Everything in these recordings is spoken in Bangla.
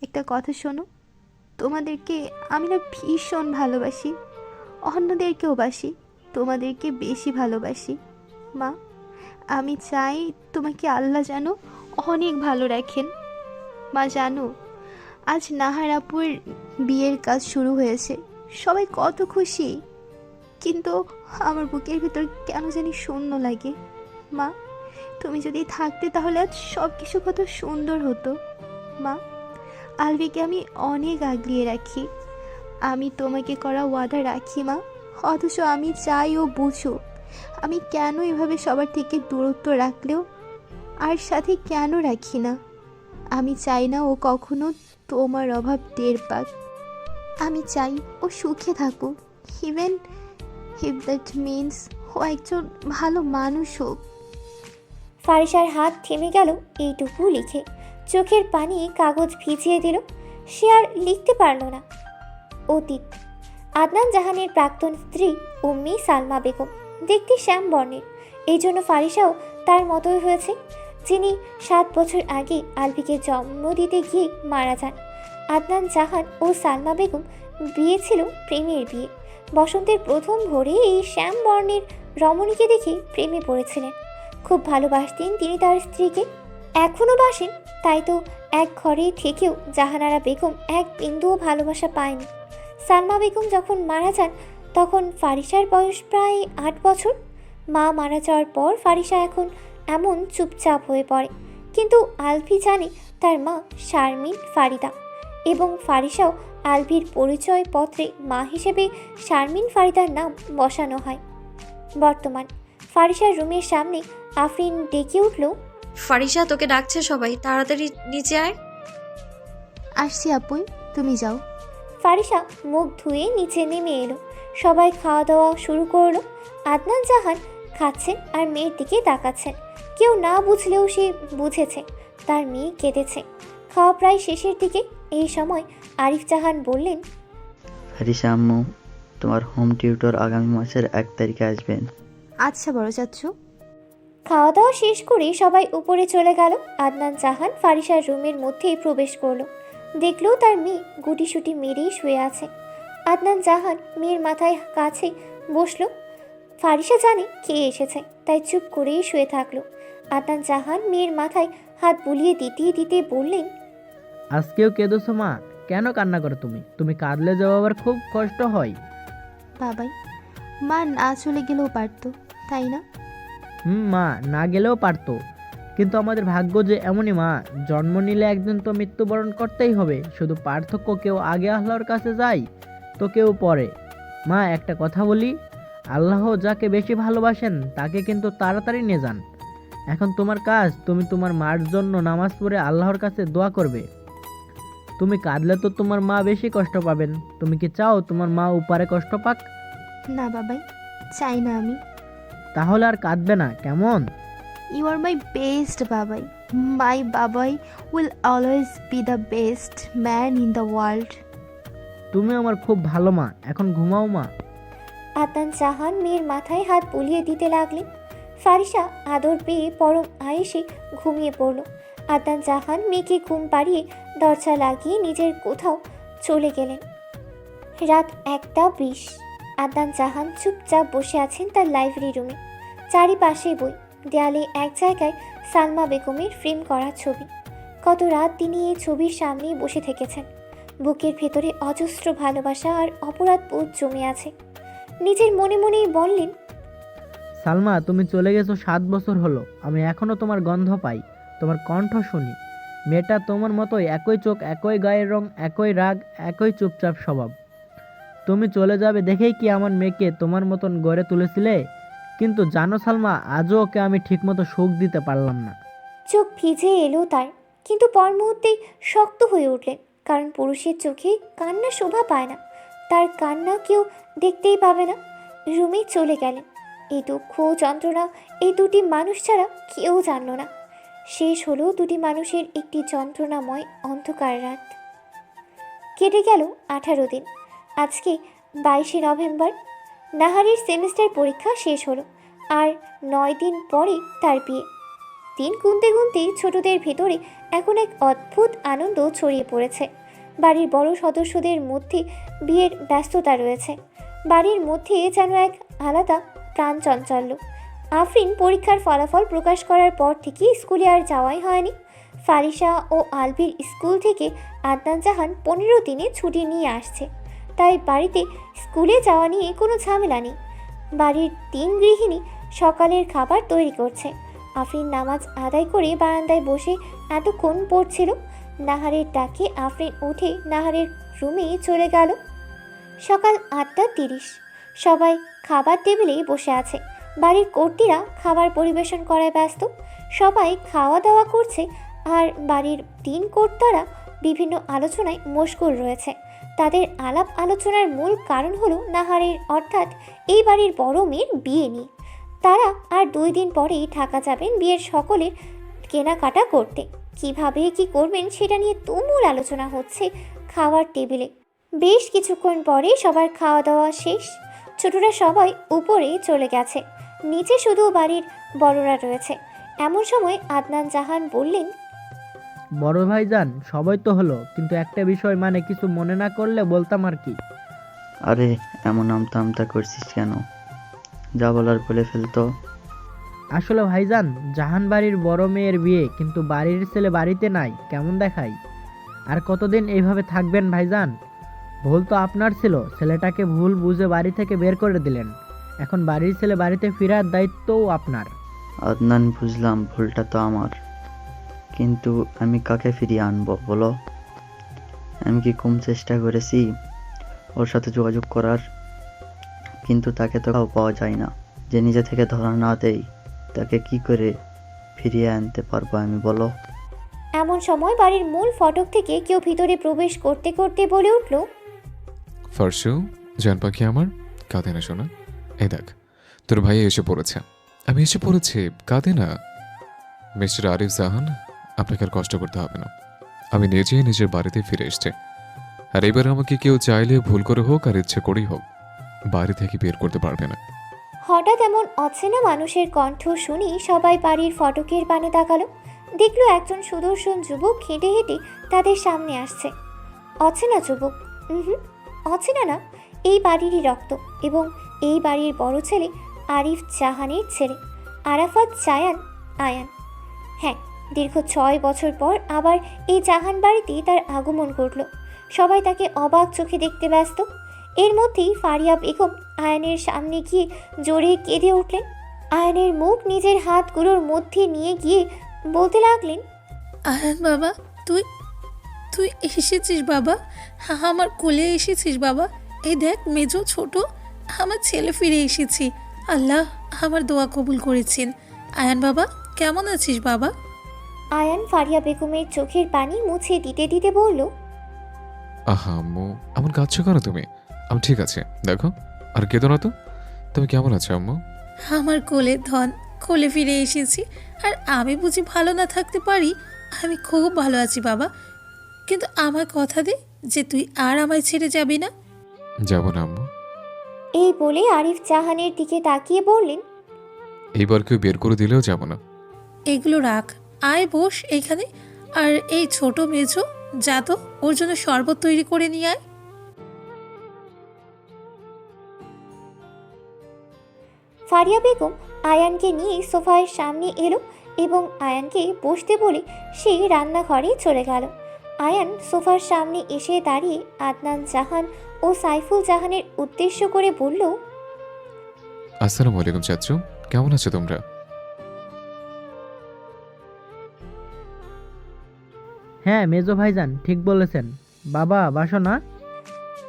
একটা কথা শোনো, তোমাদেরকে আমি না ভীষণ ভালোবাসি, অন্যদেরকেও বাসি, তোমাদেরকে বেশি ভালোবাসি। মা, আমি চাই তোমাকে আল্লাহ যেন অনেক ভালো রাখেন। মা জানো, আজ নাহার আপুর বিয়ের কাজ শুরু হয়েছে, সবাই কত খুশি, কিন্তু আমার বুকের ভিতর কেন জানি শূন্য লাগে। মা, তুমি যদি থাকতে তাহলে আজ সব কিছু কত সুন্দর হতো। মা, আলভিকে আমি অনেক আগলিয়ে রাখি, আমি তোমাকে করা ওয়াদা রাখি মা, অথচ আমি চাই ও বুঝো আমি কেন এভাবে সবার থেকে দূরত্ব রাখলেও আর সাথে কেন রাখি না। আমি চাই না ও কখনো তোমার অভাব টের পাক, আমি চাই ও সুখে থাকুক, ইভেন ইফ দ্যাট মিনস ও একজন ভালো মানুষ হোক। ফারিসার হাত থেমে গেল এইটুকু লিখে, চোখের পানি কাগজ ভিজিয়ে দিল। সে আর লিখতে পারল না। অতীত। আদনান জাহানের প্রাক্তন স্ত্রী উম্মি সালমা বেগম, দেখতে শ্যাম বর্ণের, এই জন্য ফারিসাও তার মতোই হয়েছে, যিনি 7 বছর আগে আলভিকে জন্ম দিতে গিয়ে মারা যান। আদনান জাহান ও সালমা বেগম বিয়ে ছিল প্রেমের বিয়ে। বসন্তের প্রথম ভোরে এই শ্যাম বর্ণের রমণীকে দেখে প্রেমে পড়েছিলেন। খুব ভালোবাসতেন তিনি তার স্ত্রীকে, এখনও বাসেন। তাই তো এক ঘরে থেকেও জাহানারা বেগম এক বিন্দুও ভালোবাসা পায়নি। সালমা বেগম যখন মারা যান তখন ফারিসার বয়স প্রায় 8 বছর। মা মারা যাওয়ার পর ফারিসা এখন এমন চুপচাপ হয়ে পড়ে, কিন্তু আলভি জানে তার মা শারমিন ফারিদা, এবং ফারিসাও আলভির পরিচয় পত্রে মা হিসেবে শারমিন ফারিদার নাম বসানো হয়। বর্তমান ফারিসার রুমের সামনে আফরিন ডেকে উঠল, ফারিসা, তোকে ডাকছে সবাই, তাড়াতাড়ি নিচে আয়। আসছি আপুই, তুমি যাও। ফারিসা মুখ ধুয়ে নিচে নেমে এলো। সবাই খাওয়া দাওয়া শুরু করলো। আদনান জাহান খাচ্ছেন আর মেয়ের দিকে তাকাচ্ছেন। কেউ না বুঝলেও সে বুঝেছে তার মেয়ে কেঁদেছে। খাওয়া প্রায় শেষের দিকে। এই সময় আরিফ জাহান বললেন, হারিসা আম্মু, তোমার হোম টিউটর আগামী মাসের 1 তারিখে আসবেন। আচ্ছা বড় চাচ্ছু। খাওয়া দাওয়া শেষ করে সবাই উপরে চলে গেল। আদনান জাহান ফারিসার রুমের মধ্যেই প্রবেশ করলো। দেখলো তার মেয়ে গুটিসুটি মেরেই শুয়ে আছে। আদনান জাহান মেয়ের মাথায় কাছে বসলো। ফারিসা জানে কে এসেছে, তাই চুপ করেই শুয়ে থাকলো। আদনান জাহান মেয়ের মাথায় হাত বুলিয়ে দিতে দিতে বললেন, আজকেও কেঁদোছো মা? কেন কান্না করো তুমি? তুমি কাঁদলে যে আবার খুব কষ্ট হয়। বাবাই, মা না চলে গেলেও পারতো, তাই না? মা না গেলেও পারতো, কিন্তু আমাদের ভাগ্য যে এমনই মা, জন্ম নিলে একদিন তো মৃত্যুবরণ করতেই হবে। শুধু পার্থক্য, কেউ আগে আল্লাহর কাছে যায় তো কেউ পরে। মা একটা কথা বলি, আল্লাহ যাকে বেশি ভালোবাসেন তাকে কিন্তু তাড়াতাড়ি নিয়ে যান। এখন তোমার কাজ, তুমি তোমার মার জন্য নামাজ পড়ে আল্লাহর কাছে দোয়া করবে। তুমি কাঁদলে তো তোমার মা বেশি কষ্ট পাবেন। তুমি কি চাও তোমার মা উপরে কষ্ট পাক? না বাবাই, চাই না আমি। তাহলে আর কাঁদবে না, কেমন? ইউ আর মাই বেস্ট বাবাই, মাই বাবাই will always be the best man in the world. তুমি আমার খুব ভালো মা, এখন ঘুমাও মা। আদনান জাহান মেয়ের মাথায় হাত বুলিয়ে দিতে লাগলেন। ফারিসা আদর পেয়ে পরম আয়েসে ঘুমিয়ে পড়ল। আদনান জাহান মেয়েকে ঘুম পাড়িয়ে দরজা লাগিয়ে নিজের কোথাও চলে গেলেন। রাত 1:20। আদনান জাহান চুপচাপ বসে আছেন তার লাইব্রেরি রুমে। চারিপাশে বই, দেয়ালে এক জায়গায় সালমা বেগমের ফ্রেম করা ছবি। কত রাত তিনি এই ছবির সামনেই বসে থেকেছেন। বুকের ভেতরে অজস্র ভালোবাসা আর অপরাধ বোধ জমে আছে। নিজের মনে মনেই বললেন, সালমা, তুমি চলে গেছো 7 বছর হলো, আমি এখনো তোমার গন্ধ পাই, তোমার কণ্ঠ শুনি। মেয়েটা তোমার মতোই, একই চোখ, একই গায়ের রং, একই রাগ, একই চুপচাপ স্বভাব। তুমি চলে যাবে দেখেই কি আমার মেয়েকে তোমার মতন গড়ে তুলেছিলে? কিন্তু জানো সালমা, আজও ওকে আমি ঠিকমতো সুখ দিতে পারলাম না। চোখ ভিজে এলো তার, কিন্তু পর মুহূর্তেই শক্ত হয়ে উঠলেন। কারণ পুরুষের চোখে কান্না শোভা পায় না, তার কান্না কেউ দেখতেই পাবে না। রুমে চলে গেলেন। এই দুঃখ যন্ত্রণা এই দুটি মানুষ ছাড়া কেউ জানল না। শেষ হলো দুটি মানুষের একটি যন্ত্রণাময় অন্ধকার রাত। কেটে গেল 18 দিন। আজকে 22শে নভেম্বর। নাহারের সেমিস্টার পরীক্ষা শেষ হলো, আর 9 দিন পরে তার বিয়ে। দিন গুনতে গুনতে ছোটদের ভেতরে এখন এক অদ্ভুত আনন্দ ছড়িয়ে পড়েছে। বাড়ির বড় সদস্যদের মধ্যে বিয়ের ব্যস্ততা রয়েছে। বাড়ির মধ্যে যেন এক আলাদা প্রাণ চাঞ্চল্য। আফরিন পরীক্ষার ফলাফল প্রকাশ করার পর থেকে স্কুলে আর যাওয়াই হয়নি। ফারিসা ও আলভির স্কুল থেকে আদনান জাহান 15 দিনে ছুটি নিয়ে আসছে, তাই বাড়িতে স্কুলে যাওয়া নিয়ে কোনো ঝামেলা নেই। বাড়ির 3 গৃহিণী সকালের খাবার তৈরি করছে। আফরিন নামাজ আদায় করে বারান্দায় বসে এতক্ষণ পড়ছিল। নাহারের ডাকে আফরিন উঠে নাহারের রুমে চলে গেল। সকাল 8:30, সবাই খাবার টেবিলে বসে আছে। বাড়ির কর্ত্রীরা খাবার পরিবেশন করায় ব্যস্ত। সবাই খাওয়া দাওয়া করছে আর বাড়ির 3 কর্তারা বিভিন্ন আলোচনায় মশগুল রয়েছে। তাদের আলাপ আলোচনার মূল কারণ হলো নাহারের অর্থাৎ এই বাড়ির বড় মেয়ের বিয়ে নিয়ে। তারা আর 2 দিন পরেই ঢাকা যাবেন বিয়ের সকলের কেনাকাটা করতে। কিভাবে কি করবেন সেটা নিয়ে তুমুল আলোচনা হচ্ছে খাওয়ার টেবিলে। বেশ কিছুক্ষণ পরে সবার খাওয়া দাওয়া শেষ। ছোটরা সবাই উপরে চলে গেছে, নিচে শুধু বাড়ির বড়রা রয়েছে। এমন সময় আদনান জাহান বললেন, বড় ভাইজান সবাই তো হলো, কিন্তু একটা বিষয় মানে কিছু মনে না করলে বলতাম আর কি। আরে এমন আমতা আমতা করছিস কেন? যা বলার বলে ফেলতো। আসলে ভাইজান, জাহান বাড়ির বড় মেয়ের বিয়ে, কিন্তু বাড়ির ছেলে বাড়িতে নাই, কেমন দেখাই? আর কতদিন এইভাবে থাকবেন ভাইজান? ভুল তো আপনার ছিল, ছেলেটাকে ভুল বুঝে বাড়ি থেকে বের করে দিলেন। এখন বাড়ির ছেলে বাড়িতে ফেরার দায়িত্বও আপনার। আদনান, বুঝলাম ভুলটা তো আমার, কিন্তু আমি কাকে ফিরিয়ে আনবো বলো? আমি কি কম চেষ্টা করেছি ওর সাথে যোগাযোগ করার? কিন্তু তাকে তো পাওয়া যায় না। যে নিজে থেকে ধরা না দেয় তাকে কি করে ফিরিয়ে আনতে পারবো আমি, বলো? এমন সময় বাড়ির মূল ফটক থেকে কেউ ভিতরে প্রবেশ করতে করতে বলে উঠল, ফারসু, জান পাখি আমার, কাঁদে না শোনা। এই দেখ, তোর ভাই এসে পড়েছে। আমি এসে পড়েছি, কাঁদে না। মিস্টার আরিফ জাহান, আপনাকে আর কষ্ট করতে হবে না। আমি নিজেই নিজের বাড়িতে ফিরে এসেছি। আর এবার আমাকে কেউ চাইলে ভুল করে হোক আর ইচ্ছে করেই হোক বাড়ি থেকে বের করতে পারবে না। হঠাৎ এমন অচেনা মানুষের কণ্ঠ শুনি সবাই বাড়ির ফটকের পানে তাকালো। দেখলো একজন সুদর্শন যুবক হেঁটে হেঁটে তাদের সামনে আসছে। অচেনা যুবক? অচেনা না, এই বাড়িরই রক্ত এবং এই বাড়ির বড় ছেলে আরিফ জাহানের ছেলে আরাফাত জায়ান আয়ান। হ্যাঁ, দীর্ঘ 6 বছর পর আবার এই জাহান বাড়িতে তার আগমন ঘটল। সবাই তাকে অবাক চোখে দেখতে ব্যস্ত। এর মধ্যেই ফারিয়া বেগম আয়ানের সামনে গিয়ে জোরে কেঁদে উঠলেন। আয়ানের মুখ নিজের হাতগুলোর মধ্যে নিয়ে গিয়ে বলতে লাগলেন, আয়ান বাবা, তুই তুই এসেছিস বাবা, আমার কোলে এসেছিস বাবা। এই দেখ মেজো ছোট আমার ছেলে ফিরে এসেছি। আল্লাহ আমার দোয়া কবুল করেছেন। আয়ান বাবা, কেমন আছিস বাবা? আয়ান ফারিয়া বেগমের চোখের পানি মুছে দিতে দিতে বলল, আহা আম্মু, এমন কাঁদছো কেন তুমি? আমি ঠিক আছে, দেখো, আর কেঁদো না তো। তুমি কেমন আছো আম্মু? আমার কোলে ধন, কোলে ফিরে এসেছি। আর আমি বুঝি ভালো না থাকতে পারি? আমি খুব ভালো আছি বাবা, কিন্তু আমার কথা দে যে তুই আর আমায় ছেড়ে যাবি না। যাবো না আম্মু। এই বলে আরিফ জাহানের দিকে তাকিয়ে বললেন, এইবার কেউ বের করে দিলেও যাবো না। এগুলো রাখ, আয় বস এইখানে। আর এই ছোট মেজো, যা তো ওর জন্য শরবত তৈরি করে নিয়ে আয়। ফারিয়া বেগম আয়ানকে নিয়ে সোফার সামনে এলো এবং আয়ানকে বসতে বলে সে রান্নাঘরে চলে গেল। আয়ান সোফার সামনে এসে দাঁড়িয়ে আদনান জাহান ও সাইফুল জাহানের উদ্দেশ্য করে বলল, আসসালামু আলাইকুম চাচু, কেমন আছো তোমরা? হ্যাঁ মেজো ভাইজান, ঠিক বলেছেন। বাবা বাসো না?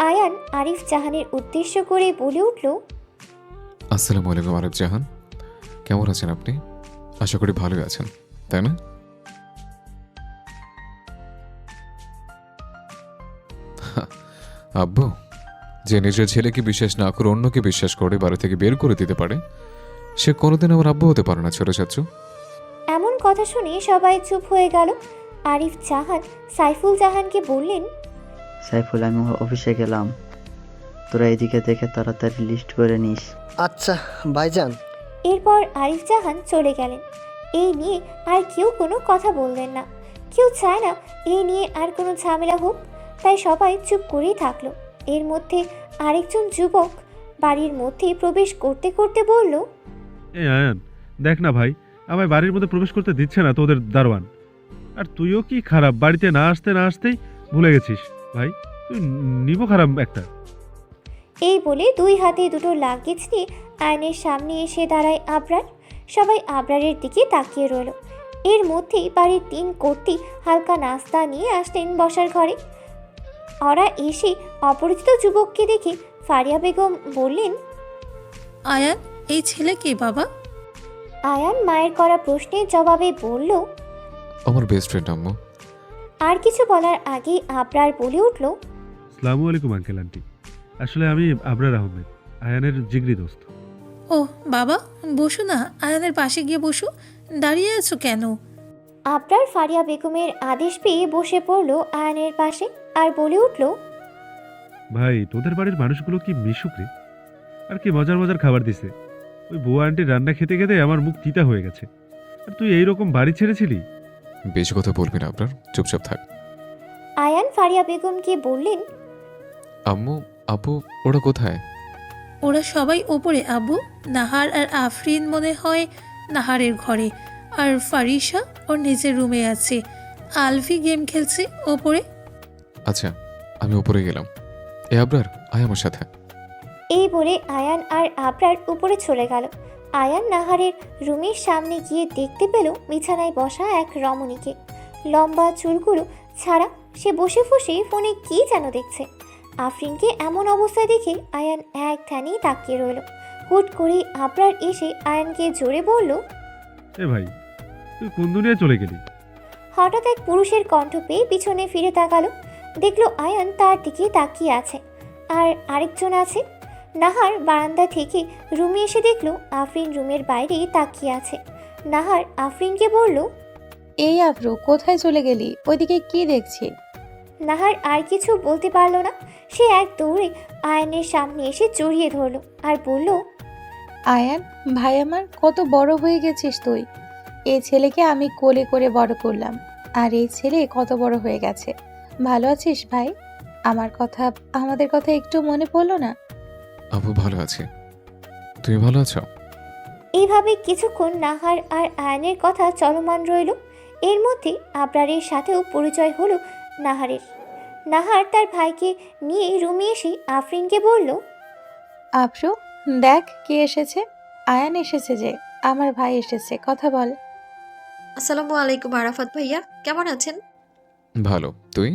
আয়ান আরিফ জাহানের উদ্দেশ্য করে বলে উঠল, আসসালামু আলাইকুম আরিফ জাহান, কেমন আছেন আপনি? আশা করি ভালোই আছেন, তাই না? আব্বু, যে নিজের ছেলেকে বিশ্বাস না করে অন্যকে বিশ্বাস করে বাড়ি থেকে বের করে দিতে পারে, সে কোনোদিন আমার আব্বু হতে পারে না ছোট চাচু। এমন কথা শুনে সবাই চুপ হয়ে গেল। আরিফ জাহান সাইফুল জাহানকে বললেন, সাইফুল, আমি অফিসে গেলাম, তোরা এদিকে দেখে তাড়াতাড়ি লিস্ট করে নিস। আচ্ছা ভাইজান। এরপর আরিফ জাহান চলে গেলেন। এই নিয়ে আর কেউ কোনো কথা বললেন না। কেউ চায় না এই নিয়ে আর কোনো ঝামেলা হোক, তাই সবাই চুপ করেই থাকলো। এর মধ্যে আরেকজন যুবক বাড়ির মধ্যে প্রবেশ করতে করতে বলল, এই আয়ান, দেখ না ভাই, আমায় বাড়ির মধ্যে প্রবেশ করতে দিচ্ছে না তোদের দারোয়ান। আর তুইও কি খারাপ, বাড়িতে না আসতেই ভুলে গেছিস ভাই, তুই নিবো খারাপ একটা। এই বলে দুই হাতে দুটো লাগেজ নিয়ে আয়নের সামনে এসে দাঁড়ায় আবরার। সবাই আবরারের দিকে তাকিয়ে রইল। এর মধ্যেই বাড়ির 3 কর্তি হালকা নাস্তা নিয়ে আসলেন বসার ঘরে। ওরা এসে অপরিচিত যুবককে দেখে ফারিয়া বেগম বললেন, আয়ান, এই ছেলে কে বাবা? আয়ান মায়ের করা প্রশ্নের জবাবে বলল। আমার বেস্ট ফ্রেন্ড আম্মু। আর কিছু বলার আগেই আবরার বলে উঠল, আসসালামু আলাইকুম আঙ্কেল আন্টি, আসলে আমি আবরার আহমেদ, আয়ানের জিগরি দোস্ত। ও বাবা, বসো না, আয়ানের পাশে গিয়ে বসো, দাঁড়িয়ে আছো কেন? আবরার ফারিয়া বেগমের আদেশ পেয়ে বসে পড়ল আয়ানের পাশে আর বলে উঠল, ভাই, তোদের বাড়ির মানুষগুলো কি মিশুক রে, আর কি মজার মজার খাবার দিছে। ওই বুয়া আন্টির রান্না খেতে খেতে আমার মুখ তিতা হয়ে গেছে। আর তুই এইরকম বাড়ি ছেড়েছিলি? বেশি কথা বলবি না আপনার, চুপচাপ থাক। আয়ান ফারিয়া বেগমকে বললেন, আম্মু, আপু, ওরা কোথায়? ওরা সবাই ওপরে আব্বু। নাহার আর আফরিন মনে হয় নাহারের ঘরে, আর ফারিসা ওর নিজের রুমে আছে। আলভি গেম খেলছে ওপরে। আচ্ছা, আমি উপরে গেলাম। এ আবরার, আয় আমার সাথে। এই বলে আয়ান আর আবরার উপরে চলে গেল। আয়ান নাহারের রুমের সামনে গিয়ে দেখতে পেল বিছানায় বসা এক রমণীকে। লম্বা চুলগুলো ছাড়া সে বসে বসে ফোনে কী যেন দেখছে। আফরিনকে এমন অবস্থায় দেখে আয়ান এক ধ্যানেই তাকিয়ে রইল। হুট করে আবরার এসে আয়ানকে জোরে বলল, এ ভাই, তুই কোন দুনিয়ায় চলে গেলি? হঠাৎ এক পুরুষের কণ্ঠ পেয়ে পিছনে ফিরে তাকালো। দেখলো আয়ান তার দিকে তাকিয়ে আছে, আর আরেকজন আছে। নাহার বারান্দা থেকে রুমে এসে দেখলো আফরিন রুমের বাইরে তাকিয়ে আছে। নাহার আফরিনকে বলল, এই আফরু, কোথায় চলে গেলি? ওইদিকে কি দেখছি? নাহার আর কিছু বলতে পারল না। সে এক দৌড়ে আয়ানের সামনে এসে জড়িয়ে ধরলো আর বলল, আয়ান ভাই আমার, কত বড় হয়ে গেছিস তুই। এই ছেলেকে আমি কোলে করে বড় করলাম, আর এই ছেলে কত বড় হয়ে গেছে। ভালো আছিস ভাই? আমাদের কথা একটু মনে পড়লো না? আপু, ভালো আছে। তুমি ভালো আছো? এইভাবে কিছুক্ষণ নাহার আর আয়ানের কথা চলমান রইল। এর মধ্যে আবরারের সাথেও পরিচয় হলো নাহারের। নাহার তার ভাইকে নিয়ে রুমে এসে আফরিনকে বলল, আফরু, দেখ কে এসেছে। আয়ান এসেছে যে, আমার ভাই এসেছে, কথা বল। আসসালামু আলাইকুম আরাফাত ভাইয়া, কেমন আছেন? ভালো, তুই?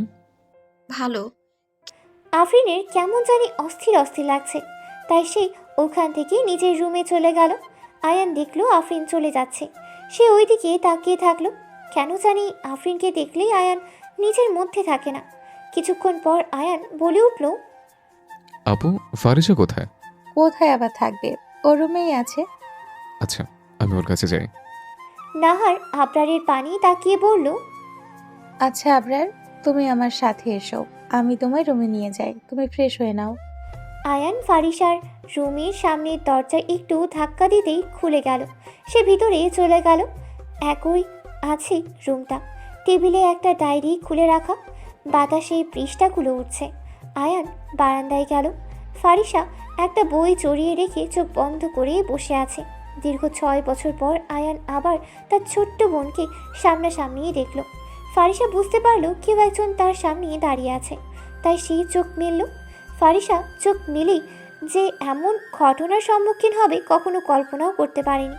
ভালো। আফরিনের কেমন জানি অস্থির অস্থির লাগছে, তাই সে ওখান থেকে নিজের রুমে চলে গেল। আয়ান দেখলো আফরিন চলে যাচ্ছে, সে ওইদিকে তাকিয়ে থাকলো। কেন জানি আফরিনকে দেখলেই আয়ান নিজের মধ্যে থাকে না। কিছুক্ষণ পর আয়ান বলে উঠল, আপু, ফারিসা কোথায়? কোথায় আবার থাকবে, ওর রুমেই আছে। আচ্ছা, আমি ওর কাছে যাই। নাহার আবরারের পানি তাকিয়ে বলল, আচ্ছা আবরার, তুমি আমার সাথে এসো, আমি তোমায় রুমে নিয়ে যাই, তুমি ফ্রেশ হয়ে নাও। আয়ান ফারিসার রুমের সামনের দরজা একটু ধাক্কা দিতেই খুলে গেল। সে ভিতরে চলে গেল। একই আছে রুমটা। টেবিলে একটা ডায়েরি খুলে রাখা, বাতাসে পৃষ্ঠাগুলো উঠছে। আয়ান বারান্দায় গেল। ফারিসা একটা বই জড়িয়ে রেখে চোখ বন্ধ করে বসে আছে। দীর্ঘ 6 বছর পর আয়ান আবার তার ছোট্ট বোনকে সামনাসামনি দেখল। ফারিসা বুঝতে পারলো কেউ একজন তার সামনে দাঁড়িয়ে আছে, তাই সেই চোখ মেলল। ফারিসা চোখ মেলেই যে এমন ঘটনার সম্মুখীন হবে কখনো কল্পনাও করতে পারেনি।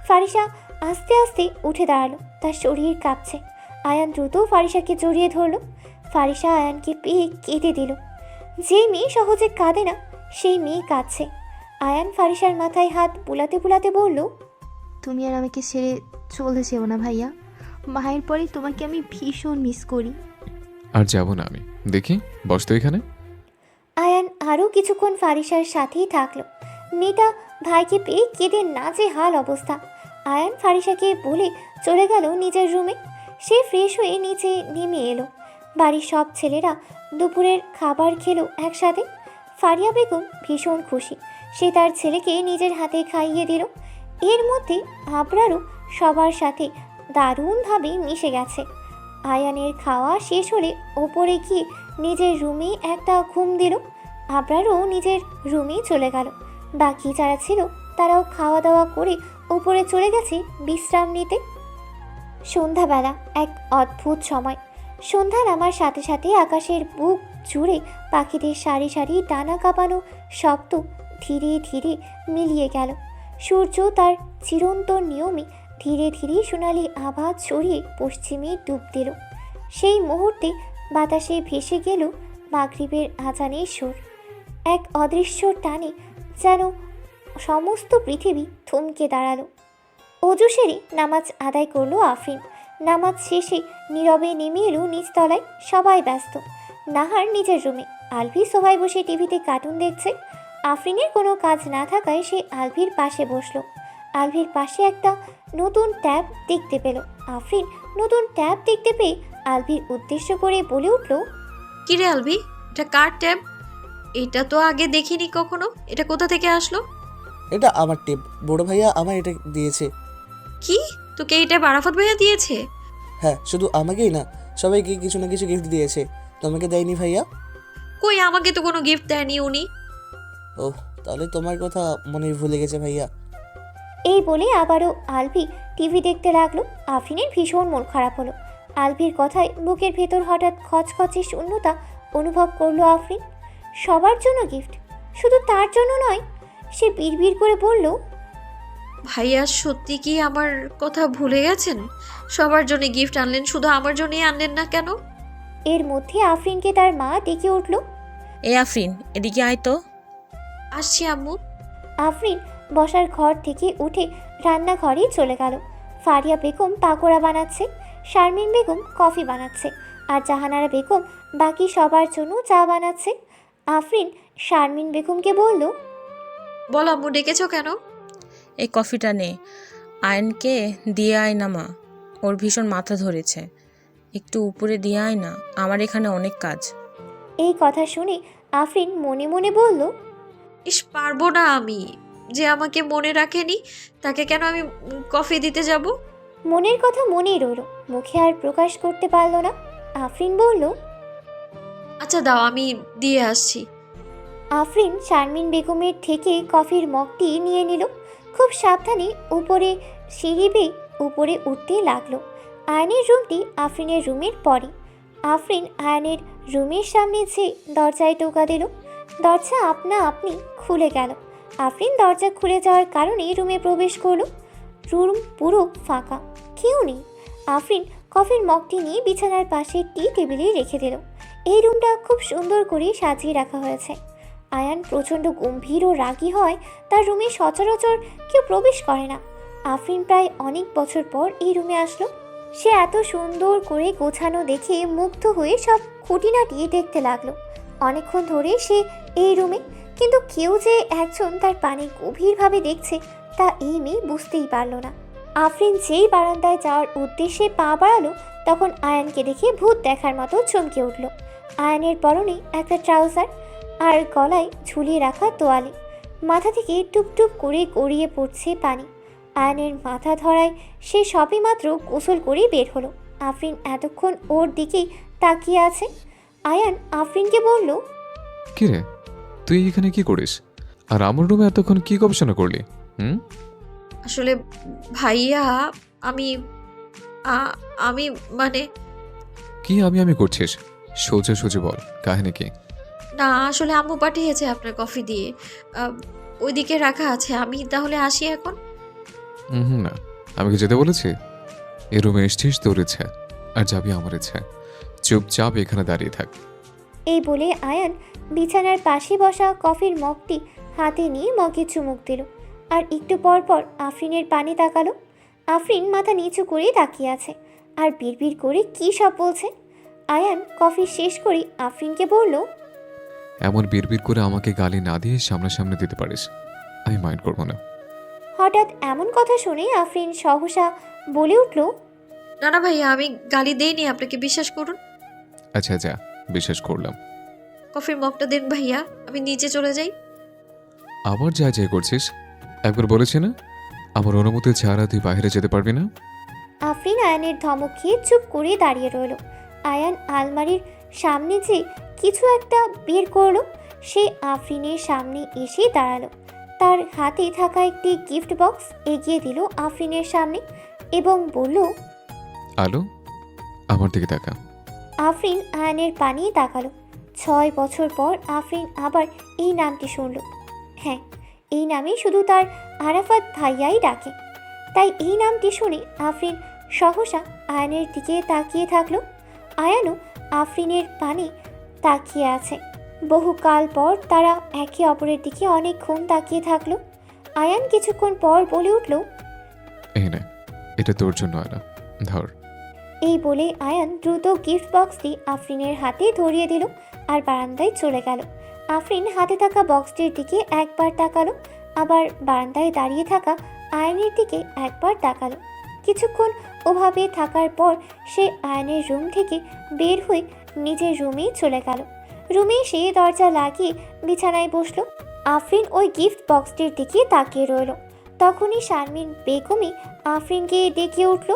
ফারিসা আস্তে আস্তে উঠে দাঁড়ালো, তার শরীর কাঁপছে। আয়ান দ্রুত ফারিসাকে জড়িয়ে ধরল। ফারিসা আয়ানকে পেয়ে কেঁদে দিল। যে মেয়ে সহজে কাঁদে না, সেই মেয়ে কাঁদছে। আয়ান ফারিসার মাথায় হাত বুলাতে বুলাতে বলল, তুমি আর আমাকে ছেড়ে চলে যেও না ভাইয়া। মায়ের পরে তোমাকে আমি ভীষণ মিস করি। আর যাব না আমি। দেখি, বস তো এখানে। আয়ান আরও কিছুক্ষণ ফারিসার সাথেই থাকলো। মেয়েটা ভাইকে পেয়ে কেঁদে নাজেহাল অবস্থা। আয়ান ফারিসাকে বলে চলে গেল নিজের রুমে। সে ফ্রেশ হয়ে নিচে নেমে এলো। বাড়ির সব ছেলেরা দুপুরের খাবার খেলো একসাথে। ফারিয়া বেগম ভীষণ খুশি। সে তার ছেলেকে নিজের হাতে খাইয়ে দিল। এর মধ্যে আবরারও সবার সাথে দারুণভাবে মিশে গেছে। আয়ানের খাওয়া শেষ হলে ওপরে গিয়ে নিজের রুমে একটা ঘুম দিল। আবরারও নিজের রুমে চলে গেল। বাকি যারা ছিল তারাও খাওয়া দাওয়া করে উপরে চলে গেছে বিশ্রাম নিতে। সন্ধ্যাবেলা এক অদ্ভুত সময়। সন্ধ্যা নামার সাথে সাথে আকাশের বুক জুড়ে পাখিদের সারি সারি ডানা কাঁপানো শব্দ ধীরে ধীরে মিলিয়ে গেল। সূর্য তার চিরন্তন নিয়মে ধীরে ধীরে সোনালি আভা ছড়িয়ে পশ্চিমে ডুব দিল। সেই মুহূর্তে বাতাসে ভেসে গেল মাগরিবের আজানের সুর। এক অদৃশ্য টানে যেন সমস্ত পৃথিবী থমকে দাঁড়ালো। অজু সেরে নামাজ আদায় করলো আফরিন। নামাজ শেষে নীরবে নেমে এলো নিচতলায়। সবাই ব্যস্ত। নাহার নিজের রুমে, আলভি সোফায় বসে টিভিতে কার্টুন দেখছে। আফরিনের কোনো কাজ না থাকায় সে আলভির পাশে বসলো। আলভির পাশে একটা নতুন ট্যাব দেখতে পেল। আফরিন নতুন ট্যাব দেখতে পেয়ে আলভির উদ্দেশ্য করে বলে উঠল, কিরে আলভি, এটা কার ট্যাব? এটা তো আগে দেখিনি কখনো। এটা কোথা থেকে আসলো? এটা আমার টেপ, বড় ভাইয়া আমার এটা দিয়েছে। কি, তোকে এই ট্যাব আরাফাত ভাইয়া দিয়েছে? হ্যাঁ, শুধু আমাকেই না, সবাইকে কিছু না কিছু গিফট দিয়েছে। তোমাকে দেয়নি ভাইয়া? কই, আমাকে তো কোনো গিফট দেয়নি উনি। ওহ, তাহলে তোমার কথা মনে ভুলে গেছে ভাইয়া। এই বলে আবারও আলভি টিভি দেখতে লাগলো। আফরিনের ভীষণ মন খারাপ হলো। আলভির কথায় বুকের ভেতর হঠাৎ খচখচে শূন্যতা অনুভব করলো আফরিন। সবার জন্য গিফট, শুধু তার জন্য নয়। সে বিড়বিড় করে বলল, ভাইয়া সত্যি কি আমার কথা ভুলে গেছেন? সবার জন্য গিফট আনলেন, শুধু আমার জন্যই আনলেন না কেন? এর মধ্যে আফরিনকে তার মা ডেকে উঠল। এ আফরিন, এদিকে আয় তো। আসছি আম্মু। আফরিন বসার ঘর থেকে উঠে রান্নাঘরে চলে গেল। ফারিয়া বেগম পাকোড়া বানাচ্ছে, শারমিন বেগম কফি বানাচ্ছে, আর জাহানারা বেগম বাকি সবার জন্য চা বানাচ্ছে। আফরিন শারমিন বেগমকে বলল, বল আম্মু, ডেকেছো কেন? এই কফিটা নে, আয়নকে দিয়ে আয় না মা, ওর ভীষণ মাথা ধরেছে। একটু উপরে দিয়ে আয় না, আমার এখানে অনেক কাজ। এই কথা শুনে আফরিন মনে মনে বলল, ইস, পারবো না আমি। যে আমাকে মনে রাখেনি তাকে কেন আমি কফি দিতে যাব? মনের কথা মনেই রইল, মুখে আর প্রকাশ করতে পারল না। আফরিন বলল, আচ্ছা দাও, আমি দিয়ে আসছি। আফরিন শারমিন বেগমের থেকে কফির মগটি নিয়ে নিল। খুব সাবধানে উপরে সিঁড়ি বেয়ে উপরে উঠতে লাগলো। আয়নের রুমটি আফরিনের রুমের পরে। আফরিন আয়নের রুমের সামনে যে দরজায় টোকা দিল। দরজা আপনা আপনি খুলে গেল। আফরিন দরজা খুলে যাওয়ার কারণে রুমে প্রবেশ করলো। রুম পুরো ফাঁকা, কেউ নেই। আফরিন কফির মগটি নিয়ে বিছানার পাশে টি টেবিলে রেখে দিল। এই রুমটা খুব সুন্দর করে সাজিয়ে রাখা হয়েছে। আয়ান প্রচণ্ড গম্ভীর ও রাগী হয়, তার রুমে সচরাচর কেউ প্রবেশ করে না। আফরিন প্রায় অনেক বছর পর এই রুমে আসলো। সে এত সুন্দর করে গোছানো দেখে মুগ্ধ হয়ে সব খুঁটিনাটি দেখতে লাগলো। অনেকক্ষণ ধরে সে এই রুমে, কিন্তু কেউ যে একজন তার পানে গভীরভাবে দেখছে তা এই মেয়ে বুঝতেই পারল না। আফরিন যেই বারান্দায় যাওয়ার উদ্দেশ্যে পা বাড়ালো, তখন আয়ানকে দেখে ভূত দেখার মতো চমকে উঠল। আয়ানের পরনে একটা ট্রাউজার আর গলায় ঝুলিয়ে রাখা তোয়ালে। মাথা থেকে টুপটুপ করে গড়িয়ে পড়ছে পানি। আয়ানের মাথা ধরায় সে সবেমাত্র গোসল করে বের হলো। আফরিন এতক্ষণ ওর দিকেই তাকিয়ে আছে। আয়ান আফরিনকে বলল, কি রে, তুই এখানে কি করিস? আর আমার রুমে এতক্ষণ কি গবেষণা করলি? আসলে ভাইয়া, আমি আমি মানে কি আমি করছিস? সোজা সোজা বল, কাহিনী কি? না, আসলে আম্মু পাঠিয়েছে আপনার কফি দিয়ে, ওইদিকে রাখা আছে। আমি তাহলে আসি এখন? না, আমি কি যেতে বলেছি? এই রুমে এসছিস তোর ইচ্ছা, আর যাবি আমার ইচ্ছা। চুপচাপ এখানে দাঁড়িয়ে থাক। এই বলে আয়ান বিছানার পাশে বসা কফির মগটি হাতে নিয়ে মগে চুমুক দিল। আর একটু পর পর আফরিনের পানে তাকালো। আফরিন মাথা নিচু করে তাকিয়ে আছে আর বিড়বিড় করে কী সব বলছে। আয়ান কফি শেষ করে আফরিনকে বলল, এমন বিড়বিড় করে আমাকে গালি না দিয়ে সামনাসামনি দিতে পারিস, আমি মাইন্ড করবো না। হঠাৎ এমন কথা শুনে আফরিন সহসা বলে উঠল, না না ভাইয়া, আমি গালি দেইনি আপনাকে, বিশ্বাস করুন। আচ্ছা যা, বিশ্বাস করলাম। কফির মগটা দেন ভাইয়া, আমি নিচে চলে যাই। আবার যা করছিস? একবার বলেছি না আমার অনুমতি ছাড়া তুই বাইরে যেতে পারবি না। আফরিন আয়ানের ধমক খেয়ে চুপ করে দাঁড়িয়ে রইল। আয়ান আলমারির সামনে যে কিছু একটা বের করলো। সে আফরিনের সামনে এসে দাঁড়ালো। তার হাতে থাকা একটি গিফট বক্স এগিয়ে দিল আফরিনের সামনে এবং বলল, আলো, আমার দিকে তাকা। আফরিন আয়ানের পানি তাকালো। 6 বছর পর আফরিন আবার এই নামটি শুনল। হ্যাঁ, এই নামে শুধু তার আরাফাত ভাইয়াই ডাকে। তাই এই নামটি শুনে আফরিন সহসা আয়ানের দিকে তাকিয়ে থাকলো। আয়ানও আফরিনের পানে তাকিয়ে আছে। বহুকাল পর তারা একে অপরের দিকে অনেকক্ষণ তাকিয়ে থাকলো। আয়ান কিছুক্ষণ পর বলে উঠল, এই নে, এটা তোর জন্য আনা, ধর। এই বলে আয়ান দ্রুত গিফট বক্সটি আফরিনের হাতে ধরিয়ে দিল আর বারান্দায় চলে গেল। আফরিন হাতে থাকা বক্সটির দিকে একবার তাকালো, আবার বারান্দায় দাঁড়িয়ে থাকা আয়ানের দিকে একবার তাকালো। কিছুক্ষণ ওভাবে থাকার পর সে আয়ানের রুম থেকে বের হয়ে নিজের রুমে চলে গেল। রুমে এসে দরজা লাগিয়ে বিছানায় বসলো। আফরিন ওই গিফট বক্সটির দিকে তাকিয়ে রইল। তখনই শারমিন বেগমই আফরিনকে ডেকে উঠল।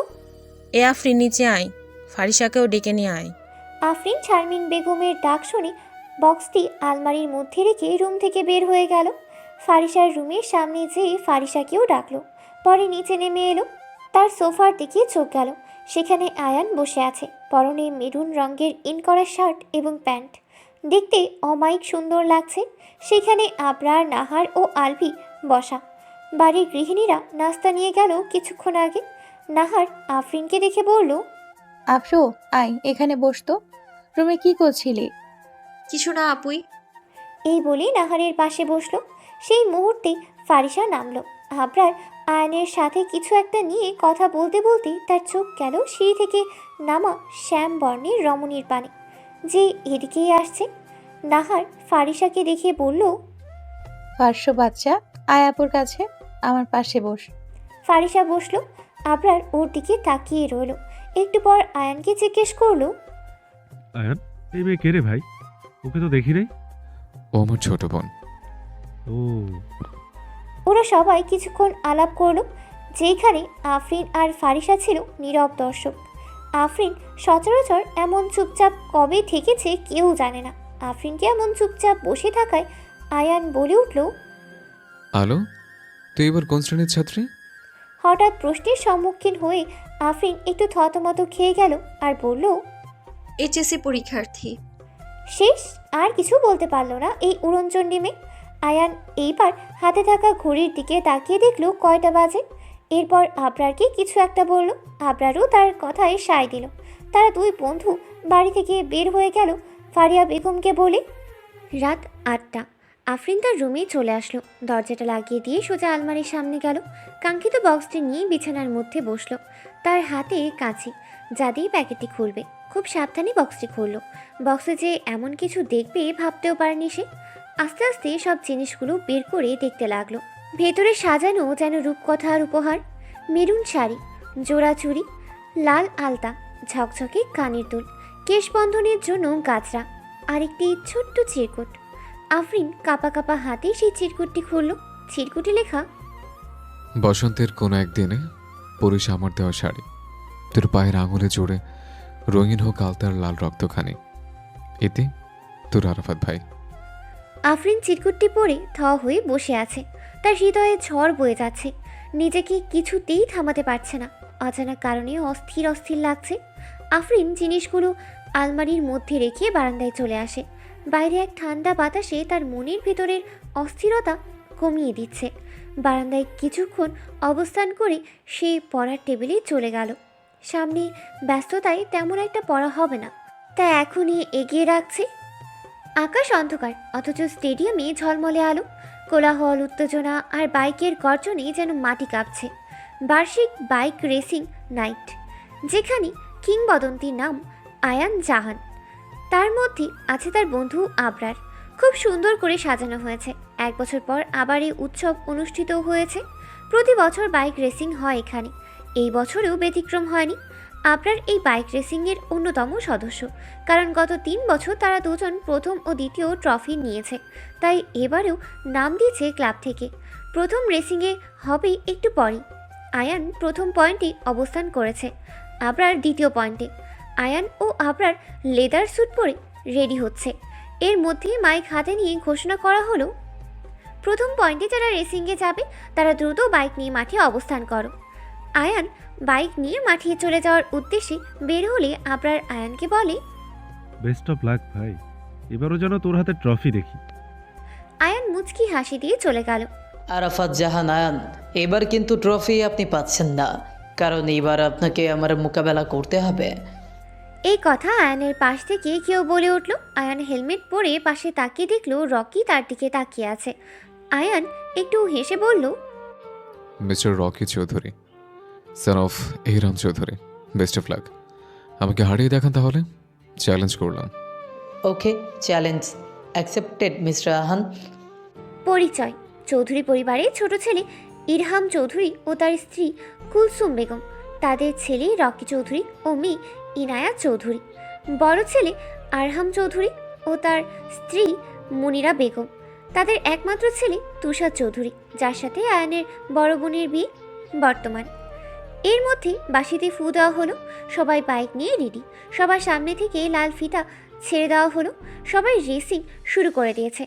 এ আফরিন, নিচে আয়, ফারিসাকেও ডেকে নিয়ে আয়। আফরিন শারমিন বেগমের ডাক শুনে বক্সটি আলমারির মধ্যে রেখে রুম থেকে বের হয়ে গেল। ফারিসার রুমের সামনে যেয়ে ফারিসাকেও ডাকলো। পরে নিচে নেমে এলো। তার সোফার দিকে চোখ গেল। সেখানে আয়ান বসে আছে, পরনে মেরুন রঙের ইন করা শার্ট এবং প্যান্ট। দেখতে অমায়িক সুন্দর লাগছে। সেখানে আবরার, নাহার ও আলভি বসা। বাড়ির গৃহিণীরা নাস্তা নিয়ে গেল কিছুক্ষণ আগে। নাহার আফরিনকে দেখে বলল, আফরো, আয় এখানে বসতো। রুমে কি করছিলি? কিছু না আপুই। এই বলে নাহারের পাশে বসলো। সেই মুহূর্তে ফারিসা নামলো। আবরার আয়নের সাথে কিছু একটা নিয়ে কথা বলতে বলতে তার চোখ গেল সিঁড়ি থেকে নামা শ্যাম বর্ণের রমণীর পানে, যে এদিকেই আসছে। নাহার ফারিসাকে দেখে বলল, পার্শ্ব বাচ্চা, আয় আপুর কাছে, আমার পাশে বস। ফারিসা বসলো। আবরার ওর দিকে তাকিয়ে রইল। একটু পর আয়ানকে জিজ্ঞেস করলো, আয়ান, এই মেয়ে কে রে ভাই? ওকে তো দেখি নাই। ও আমার ছোট বোন। ও, ওরা সবাই কিছুক্ষণ আলাপ করলো, যেখানে আফরিন আর ফারিসা ছিল নীরব দর্শক। আফরিন সচরাচর এমন চুপচাপ কবে থেকেছে কেউ জানে না। আফরিনকে এমন চুপচাপ বসে থাকায় আয়ান বলে উঠল, আলো, তুই এবার কোন শ্রেণীর ছাত্রী? হঠাৎ প্রশ্নের সম্মুখীন হয়ে আফরিন একটু থতমত খেয়ে গেল আর বলল, এইচএসসি পরীক্ষার্থী। শেষ আর কিছু বলতে পারল না এই উড়নচণ্ডী মেয়ে। আয়ান এইবার হাতে থাকা ঘড়ির দিকে তাকিয়ে দেখল কয়টা বাজে। এরপর আবরারকে কিছু একটা বলল। আবরারও তার কথায় সায় দিল। তারা দুই বন্ধু বাড়ি থেকে বের হয়ে গেল ফারিয়া বেগমকে বলে। রাত 8টা। আফরিন তার রুমে চলে আসলো। দরজাটা লাগিয়ে দিয়ে সোজা আলমারির সামনে গেল। কাঙ্ক্ষিত বক্সটি নিয়ে বিছানার মধ্যে বসলো। তার হাতে কাঁচি, যা দিয়ে প্যাকেটটি খুলবে। খুব সাবধানে বক্সটি খুললো। বক্সে যে এমন কিছু দেখবে ভাবতেও পারেনি সে। আস্তে আস্তে সব জিনিসগুলো বের করে দেখতে লাগলো। ভেতরে সাজানো যেন রূপকথার উপহার। মেরুন শাড়ি, জোড়া চুড়ি, লাল আলতা, ঝকঝকে কানের দুল, কেশবন্ধনের জন্য গাজরা, আরেকটি ছোট্ট চিরকুট। আফরিন কাপা কাপা হাতে সেই চিরকুটটি খুলল। চিরকুটে লেখা, বসন্তের কোনো একদিনে পরিস আমার দেওয়া শাড়ি, তোর পায়ের আঙুলে জোড়ে রঙিন হোক আলতার লাল রক্তখানি, এতে তোর আরাফাত ভাই। আফরিন চিরকুটটি পরে থ হয়ে বসে আছে। তার হৃদয়ে ঝড় বয়ে যাচ্ছে। নিজেকে কিছুতেই থামাতে পারছে না। অজানা কারণে অস্থির অস্থির লাগছে। আফরিন জিনিসগুলো আলমারির মধ্যে রেখে বারান্দায় চলে আসে। বাইরে এক ঠান্ডা বাতাসে তার মনের ভেতরের অস্থিরতা কমিয়ে দিচ্ছে। বারান্দায় কিছুক্ষণ অবস্থান করে সে পড়ার টেবিলে চলে গেল। সামনে ব্যস্ততায় তেমন একটা পড়া হবে না, তাই এখনই এগিয়ে রাখছে। আকাশ অন্ধকার, অথচ স্টেডিয়ামে ঝলমলে আলো, কোলাহল, উত্তেজনা আর বাইকের গর্জনে যেন মাটি কাঁপছে। বার্ষিক বাইক রেসিং নাইট, যেখানে কিংবদন্তির নাম আয়ান জাহান। তার মধ্যে আছে তার বন্ধু আবরার। খুব সুন্দর করে সাজানো হয়েছে। 1 বছর পর আবার এই উৎসব অনুষ্ঠিত হয়েছে। প্রতি বছর বাইক রেসিং হয় এখানে। এই বছরেও ব্যতিক্রম হয়নি। আবরার এই বাইক রেসিংয়ের অন্যতম সদস্য, কারণ গত 3 বছর তারা দুজন প্রথম ও দ্বিতীয় ট্রফি নিয়েছে। তাই এবারেও নাম দিয়েছে ক্লাব থেকে। প্রথম রেসিংয়ে হবে একটু পরেই। আয়ান প্রথম পয়েন্টে অবস্থান করেছে, আবরার দ্বিতীয় পয়েন্টে। আয়ান ও আবরার লেদার স্যুট পরে রেডি হচ্ছে। এর মধ্যেই মাইক হাতে নিয়ে ঘোষণা করা হলো, প্রথম পয়েন্টে যারা রেসিংয়ে যাবে তারা দ্রুত বাইক নিয়ে মাঠে অবস্থান করো। আয়ান বাইক নিয়ে মাঠে চলে যাওয়ার উদ্দেশ্যে বের হলে আবরার আয়ানকে বলে, বেস্ট অফ লাক ভাই, এবারও যেন তোর হাতে ট্রফি দেখি। আয়ান মুচকি হাসি দিয়ে চলে গেল। আরাফাত জাহান আয়ান, এবার কিন্তু ট্রফি আপনি পাচ্ছেন না, কারণ এবার আপনাকে আমার মোকাবেলা করতে হবে। এই কথা আয়ানের পাশ থেকে কেউ বলে উঠল। আয়ান হেলমেট পরে পাশে তাকিয়ে দেখল রকি তার দিকে তাকিয়ে আছে। আয়ান একটু হেসে বলল, mister Rocky Chowdhury, son of Ihram Chowdhury, best of luck. আমাকে হারিয়ে দেখান তাহলে, চ্যালেঞ্জ করলাম। Okay, challenge accepted mister Ahan. পরিচয়, চৌধুরী পরিবারের ছোট ছেলে ইরহাম চৌধুরী ও তার স্ত্রী কুলসুম বেগম, তাদের ছেলে রকি চৌধুরী ও মেয়ে ইনায়া চৌধুরী, বড় ছেলে আরহাম চৌধুরী ও তার স্ত্রী মুনিরা বেগম, তাদের একমাত্র ছেলে তুষার চৌধুরী, যার সাথে আয়ানের বড় বোনের বিয়ে বর্তমান। এর মধ্যে বাঁশিতে ফু দেওয়া হলো। সবাই বাইক নিয়ে রেডি। সবার সামনে থেকে লাল ফিতা ছেড়ে দেওয়া হলো। সবাই রেসিং শুরু করে দিয়েছে।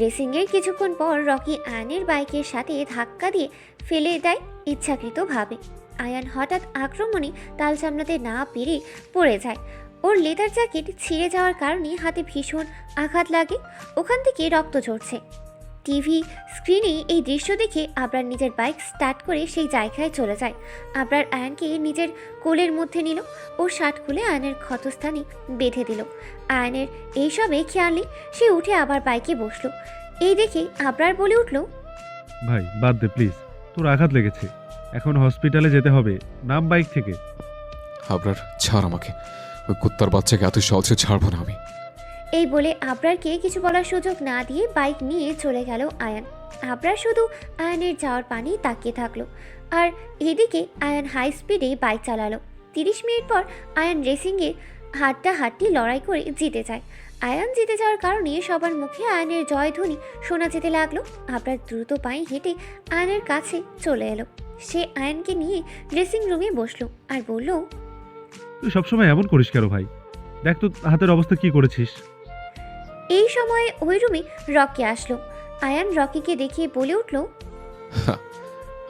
রেসিংয়ের কিছুক্ষণ পর রকি আয়ানের বাইকের সাথে ধাক্কা দিয়ে ফেলে দেয় ইচ্ছাকৃতভাবে। আয়ান হঠাৎ আক্রমণে তাল সামলাতে না পেরে পড়ে যায়। ওর লেদার জ্যাকেট ছিঁড়ে যাওয়ার কারণে হাতে ভীষণ আঘাত লাগে। ওখান থেকে রক্ত ঝরছে। টিভি স্ক্রিনে এই দৃশ্য দেখে আবরার নিজের বাইক স্টার্ট করে সেই জায়গায় চলে যায়। আবরার আয়ানকে নিজের কোলের মধ্যে নিল। ওর শার্ট খুলে আয়নের ক্ষতস্থানে বেঁধে দিল। আয়নের এইসবে খেয়াল নেই। সে উঠে আবার বাইকে বসলো। এই দেখে আবরার বলে উঠল, ভাই বাদ দে প্লিজ, তোর আঘাত লেগেছে, এখন হসপিটালে যেতে হবে, নাম বাইক থেকে। আবরার ছাড় আমাকে, ওই কুত্তার বাচ্চাকে এত সহজে ছাড়বো না আমি। এই বলে আবরারকে কিছু বলার সুযোগ না দিয়ে বাইক নিয়ে চলে গেল আয়ান। আবরার শুধু আয়ানের যাওয়ার পানি তাকিয়ে থাকলো। আর এদিকে আয়ান হাই স্পিডে বাইক চালালো। 30 মিনিট পর আয়ান রেসিংয়ে হাড্ডাহাড্ডি লড়াই করে জিতে যায়। আয়ান জিতে যাওয়ার কারণে সবার মুখে আয়ানের জয়ধ্বনি শোনা যেতে লাগলো। আবরার দ্রুত পায়ে হেঁটে আয়ানের কাছে চলে এলো। সে আয়ানকে নিয়ে ড্রেসিং রুমে বসলো আর বলল, তুই সবসময় এমন করিস কেন ভাই? দেখ তো হাতের অবস্থা কি করেছিস। এই সময়ে ওই রুমে রকি আসলো। আয়ান রকিকে দেখিয়ে বলে উঠল,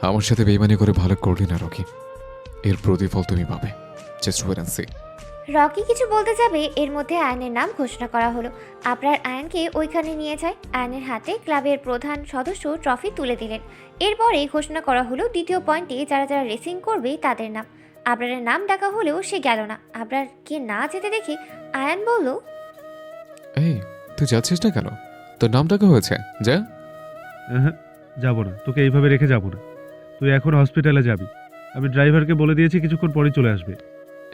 আমার সাথে বেইমানি করে ভালো করলি না রকি, এর প্রতিফল তুমি পাবে, just wait and see. Rocky কিছু বলতে যাবে এর মধ্যে আয়নের নাম ঘোষণা করা হলো। আবরার আয়নকে ওইখানে নিয়ে যায়। আয়নের হাতে ক্লাবের প্রধান সদস্য ট্রফি তুলে দিলেন। এরপরে ঘোষণা করা হলো দ্বিতীয় পয়েন্টে যারা যারা রেসিং করবে তাদের নাম। আবরারের নাম ডাকা হলেও সে গেল না। আবরারকে না যেতে দেখে আয়ান বলল, এই তুই যাচ্ছিস না কেন? তোর নাম ডাকা হয়েছে, যা। হ্যাঁ, যাবো না, তোকে এইভাবে রেখে যাবো না। তুই এখন হসপিটালে যাবি, আমি ড্রাইভারকে বলে দিয়েছি কিছুক্ষণ পরেই চলে আসবে।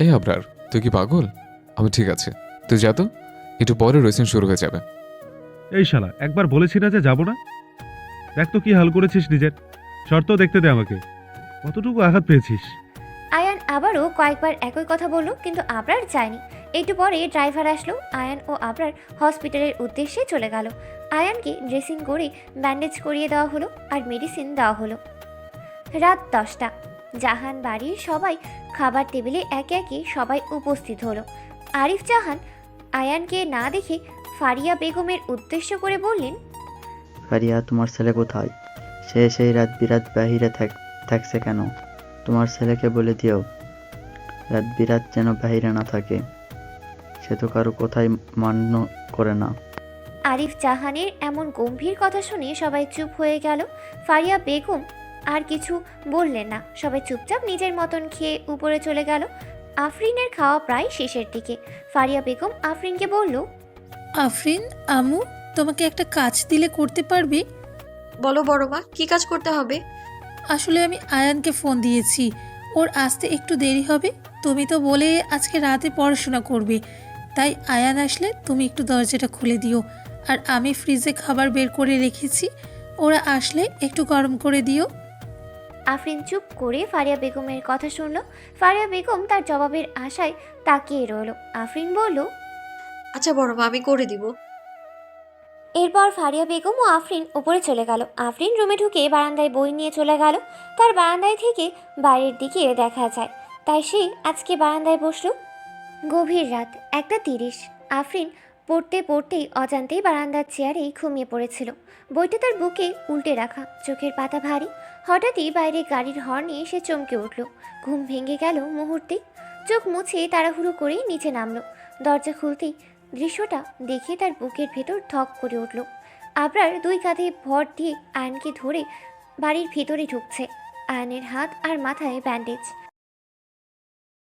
এই আবরার, তুই কি পাগল? আমি ঠিক আছে, তুই যা তো, একটু পরে রেসিং শুরু হয়ে যাবে। এই শালা, একবার বলেছি না যে যাবো না? দেখ তো কি হাল করেছিস নিজের, শর্ত দেখতে দে আমাকে, কতটুকু আঘাত পেয়েছিস। আয়ান আবারও কয়েকবার একই কথা বলল, কিন্তু আবরার যায়নি। একটু পরে ড্রাইভার আসলো। আয়ান ও আবরার হসপিটালের উদ্দেশ্যে চলে গেল। আয়ানকে ড্রেসিং করে ব্যান্ডেজ করিয়ে দেওয়া হলো আর মেডিসিন দেওয়া হলো। রাত 10টা। জাহান বাড়ির সবাই খাবার টেবিলে একে একে সবাই উপস্থিত হলো। আরিফ জাহান আয়ানকে না দেখে ফারিয়া বেগমের উদ্দেশ্য করে বললেন, ফারিয়া, তোমার ছেলে কোথায়? সে সেই রাত বিরাত বাহিরে থাকছে কেন? তোমার ছেলেকে বলে দিও রাত বিরাত যেন বাহিরে না থাকে, সে তো কারো কথাই মান্য করে না। আরিফ জাহানের এমন গম্ভীর কথা শুনে সবাই চুপ হয়ে গেল। ফারিয়া বেগম আর কিছু বললেন না। সবাই চুপচাপ নিজের মতন খেয়ে উপরে চলে গেল। আফরিনের খাওয়া প্রায় শেষের দিকে। ফারিয়া বেগম আফরিনকে বলল, আফরিন, আমু তোমাকে একটা কাজ দিলে করতে পারবে? বলো বড় মা, কি কাজ করতে হবে? আসলে আমি আয়ানকে ফোন দিয়েছি, ওর আসতে একটু দেরি হবে। তুমি তো বলে আজকে রাতে পড়াশোনা করবে, তাই আয়ান আসলে তুমি একটু দরজাটা খুলে দিও। আর আমি ফ্রিজে খাবার বের করে রেখেছি, ওরা আসলে একটু গরম করে দিও। আফরিন চুপ করে ফারিয়া বেগমের কথা শুনল। ফারিয়া বেগম তার জবাবের আশায় তাকিয়ে রইল। আফরিন বলল, আচ্ছা বড় মা, আমি করে দিব। এরপর ফারিয়া বেগম ও আফরিন উপরে চলে গেল। আফরিন রুমে ঢুকে বারান্দায় বই নিয়ে চলে গেল। তার বারান্দায় থেকে বাইরের দিকে দেখা যায়, তাই সে আজকে বারান্দায় বসলো। গভীর রাত 1:30। আফরিন পড়তে পড়তেই অজান্তেই বারান্দার চেয়ারেই ঘুমিয়ে পড়েছিল। বইটা তার বুকে উল্টে রাখা, চোখের পাতা ভারী। হঠাৎই বাইরে গাড়ির হর্নে সে চমকে উঠল। ঘুম ভেঙে গেল মুহূর্তেই। চোখ মুছে তাড়াহুড়ো করে নিচে নামলো। দরজা খুলতেই দৃশ্যটা দেখে তার বুকের ভেতর ধক করে উঠল। আবরার 2 কাঁধে ভর দিয়ে আয়নকে ধরে বাড়ির ভেতরে ঢুকছে। আয়নের হাত আর মাথায় ব্যান্ডেজ।